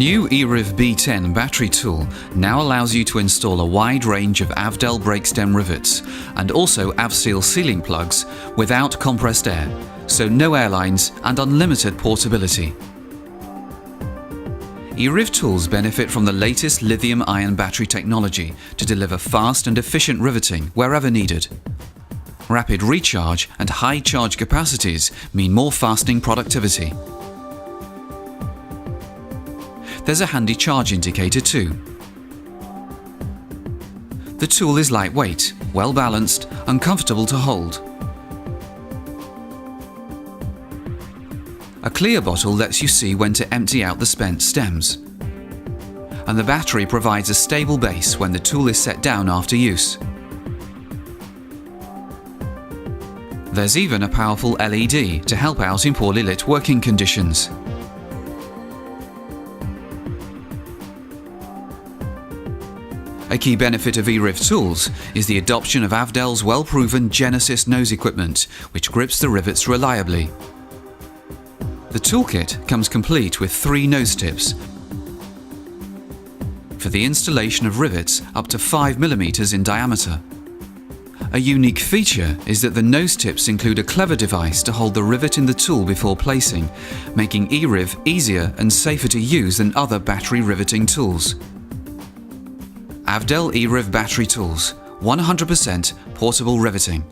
new eRiv B10 battery tool now allows you to install a wide range of Avdel brake-stem rivets and also Avdel sealing plugs without compressed air, so no airlines and unlimited portability. eRiv tools benefit from the latest lithium-ion battery technology to deliver fast and efficient riveting wherever needed. Rapid recharge and high charge capacities mean more fastening productivity. There's a handy charge indicator too. The tool is lightweight, well balanced and comfortable to hold. A clear bottle lets you see when to empty out the spent stems. And the battery provides a stable base when the tool is set down after use. There's even a powerful LED to help out in poorly lit working conditions. A key benefit of eRiv tools is the adoption of Avdel's well-proven Genesis nose equipment, which grips the rivets reliably. The toolkit comes complete with 3 nose tips for the installation of rivets up to 5 mm in diameter. A unique feature is that the nose tips include a clever device to hold the rivet in the tool before placing, making eRiv easier and safer to use than other battery riveting tools. Avdel eRiv battery tools, 100% portable riveting.